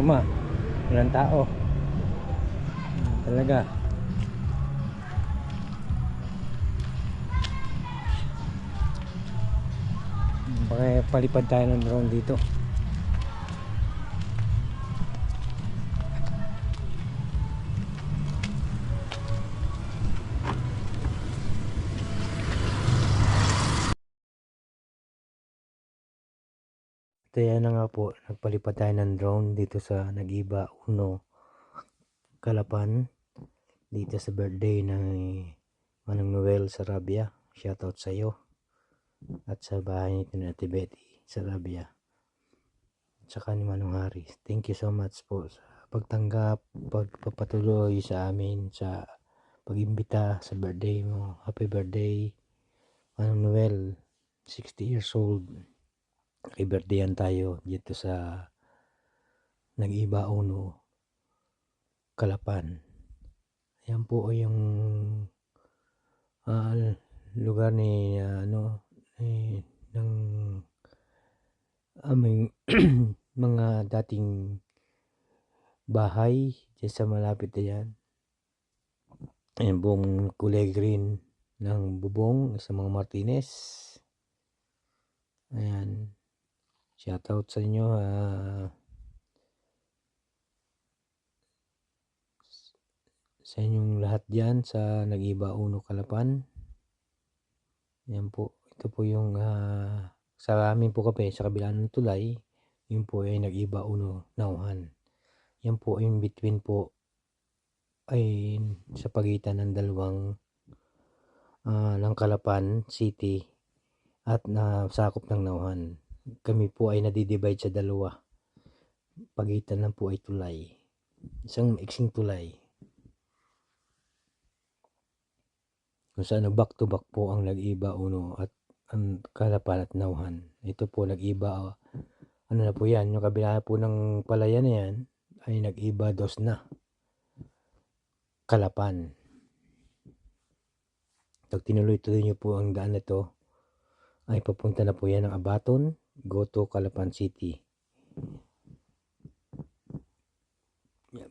forma, walang tao talaga. Baka palipad tayo ng drone dito. Kaya na nga po, nagpalipad tayo ng drone dito sa Nag-Iba 1 Calapan, dito sa birthday ng Manong Noel Sarabia. Shoutout sa iyo at sa bahay nito na Ate Betty Sarabia at saka ni Manong Haris. Thank you so much po sa pagtanggap, pagpapatuloy sa amin, sa pag-imbita sa birthday mo. Happy birthday Manong Noel, 60 years old. Happy birthday yan tayo dito sa Nag-Iba 1 Calapan. Ayan po yung lugar ni ng aming mga dating bahay dyan sa malapit na yan. Ayan buong kulay green ng bubong sa mga Martinez. Ayan, shoutout sa inyo, sa inyong lahat dyan sa Nag-Iba 1 Calapan. Yan po, ito po yung sa amin po kami sa kabila ng tulay. Yun po ay Nag-Iba 1 Nauhan. Yan po in between po ay sa pagitan ng dalawang ng Calapan City at nasakop ng Nauhan. Kami po ay nadidivide sa dalawa. Pagitan lang po ay tulay, isang maiksing tulay kung saan back to back po ang Nag-Iba 1 at ang Calapan at Nauhan. Ito po Nag-Iba ano na po yan, yung kabila po ng palayan na yan ay Nag-Iba 2 na Calapan. Pag tinuloy-tuloy nyo po ang daan na to ay papunta na po yan ng Abaton, go to Calapan City.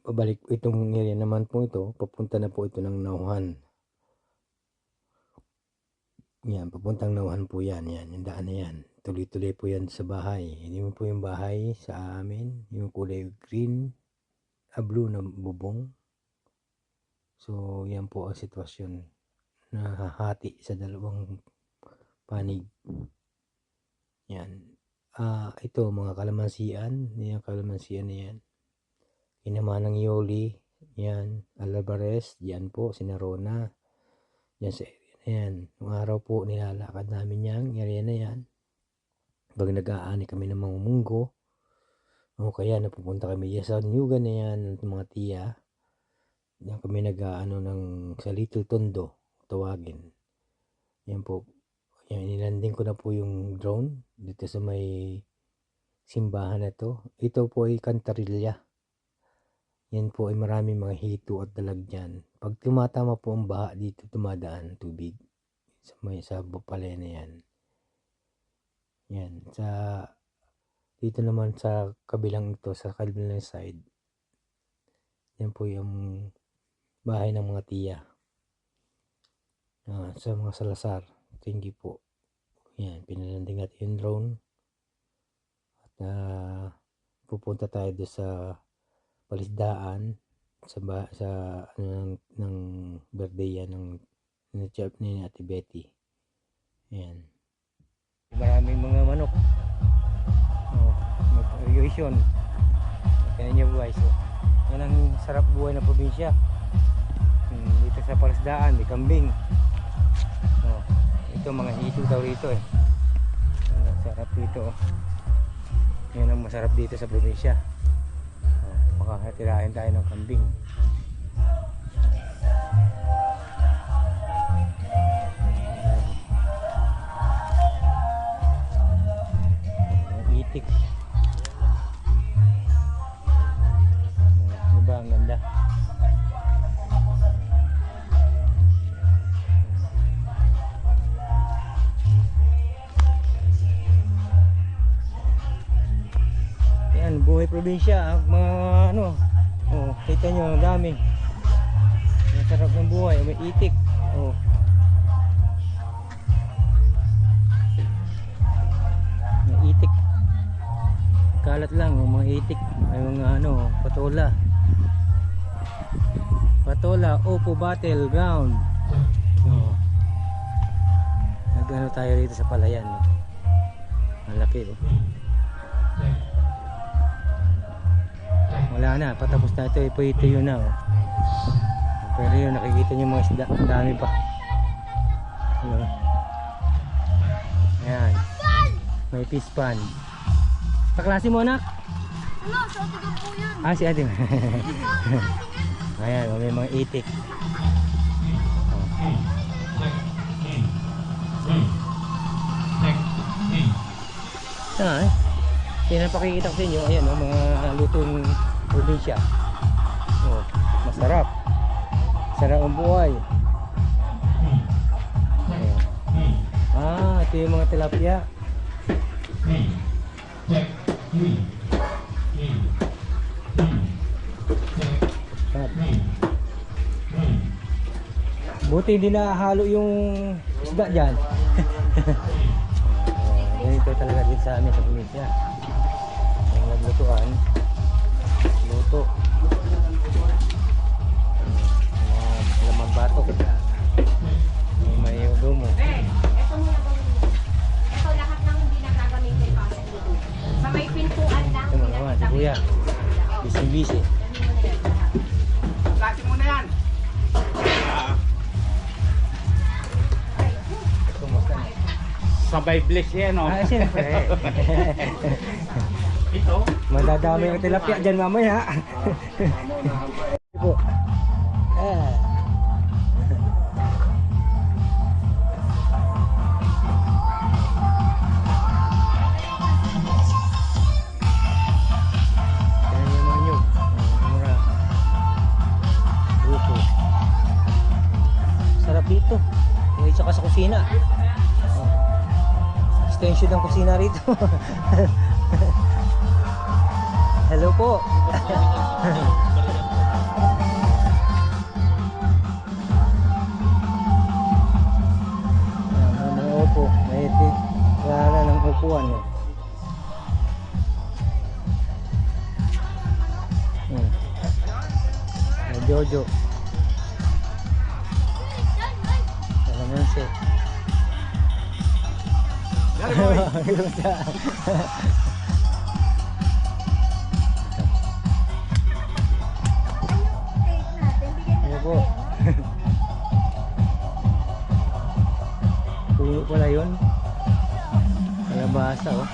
Pabalik itong area naman po ito, papunta na po ito ng Nauhan. Yan, papuntang Nauhan po yan, yung daan na yan. Tuloy-tuloy po yan sa bahay. Hindi mo po yung bahay sa amin, yung kulay green, blue na bubong. So, yan po ang sitwasyon na hahati sa dalawang panig. Yan. Ito, mga kalamansian. Yung kalamansian na yan. Kinamanang Yoli. Yan. Alvarez. Yan po, Sinarona. Yan sa area na yan. Yung araw po, nilalakad namin yan. Area na yan. Pag nag-aani kami ng mga munggo. O kaya napupunta kami sa Nyugan na yan. Ng mga tiya. Yan kami nag-aano sa Little Tondo. Tawagin. Yan po. Yan, nilanding ko na po yung drone dito sa may simbahan na to. Ito po ay Cantarilla. Yan po ay maraming mga hito at dalag dyan. Pag tumatama po ang baha dito, tumadaan tubig sa bupalay na yan. Yan. Dito naman sa kabilang ito, sa kabilang side. Yan po yung bahay ng mga tiya. Sa mga Salazar. Thank you po. Yan, pinalanding natin yung drone. At pupunta tayo doon sa Palisdaan sa ng birthday yan ng chef ni Ate Betty. Ayan. Maraming mga manok. Irrigation. Kaya niya buhay. So, yan ang sarap buhay ng probinsya. Dito sa Palisdaan, may kambing. Ito mga hito daw rito eh. Ang sarap dito. Yan ang masarap dito sa probinsya. Makakatirahin tayo ng kambing. Itik. Diba ang ganda? Yan, buhay buhay probinsya, mga ano, oh, kita nyo, ang dami. Ang sarap ng buhay, may itik. Oh. May itik. Kalat lang, oh, mga itik. Ay mga ano, patola. Patola, Opo Battleground. Oh. Nag-ano tayo rito sa palayan. No? Malaki, oh. Wala na, patapos na ito, ito yun na, oh. Pero yun, nakikita nyo mga isda, ang dami pa. Yun. Ayan, may fish pan. Kaklase mo, anak? Ano, sa ate po yan. Ah, si ate. Ayan, may mga itik. Oh. Ah, pinapakikita ko sa inyo, ayan, oh, mga lutong probinsya. Oh, masarap. Sarap ang buhay. Ayan. Ah, ito yung mga tilapia. Buti hindi nahalo yung isda dyan. Ganito talaga dito sa amin sa probinsya. Ang naglutuan, luto. Mga lamang batok. May udomo. Ito muna gawin mo. Ito lahat ng hindi nagagamitin pa. Sa may pintuan lang. Ito mga naman, si Kuya. Busy-busy. Klase muna yan. Kumusta na? Sabay bless yan, no? Ah, siyempre. Ito? Madadami ang tilapia dyan mamaya. Po. Ah. Yan yung mga nyug. Mura. Buko. Sarap dito. Yung isa ka sa kusina. Oh. Extension ng kusina rito. Hello po. May upo. May wala ng upuan. Eh. May Jojo. Kalamansi. Ano po? Puno pala yun. Kalabasa, oh.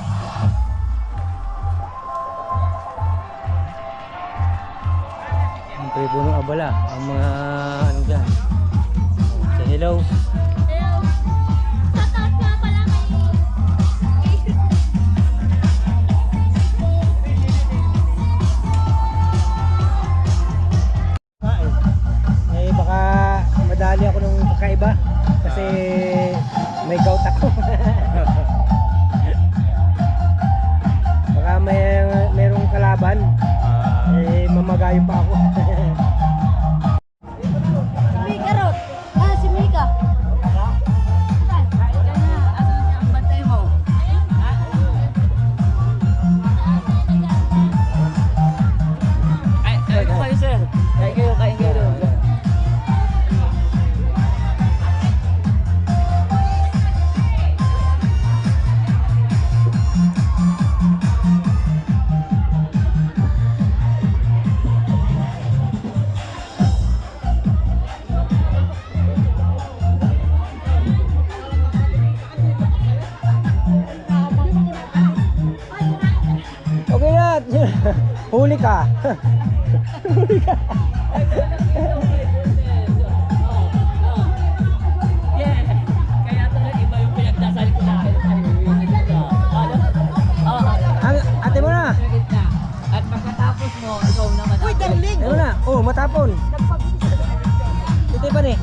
Ang punong abala. Ang mga ano dyan. Say hello. Hello. Shoutout nga pala Eh, baka madali ako ng kakaiba kasi may gout ako. Baka merong kalaban, eh mamagayo pa ako. Si Mika Rot. Ah, si Mika. Okay na, huli ka. Huli ka. Kaya tuloy iba yung pinagdasal ko na. Ate mo na. At pagkatapos mo, ikaw naman. Uy, darling. Ano na? Oh, matapon. Titi pa ni.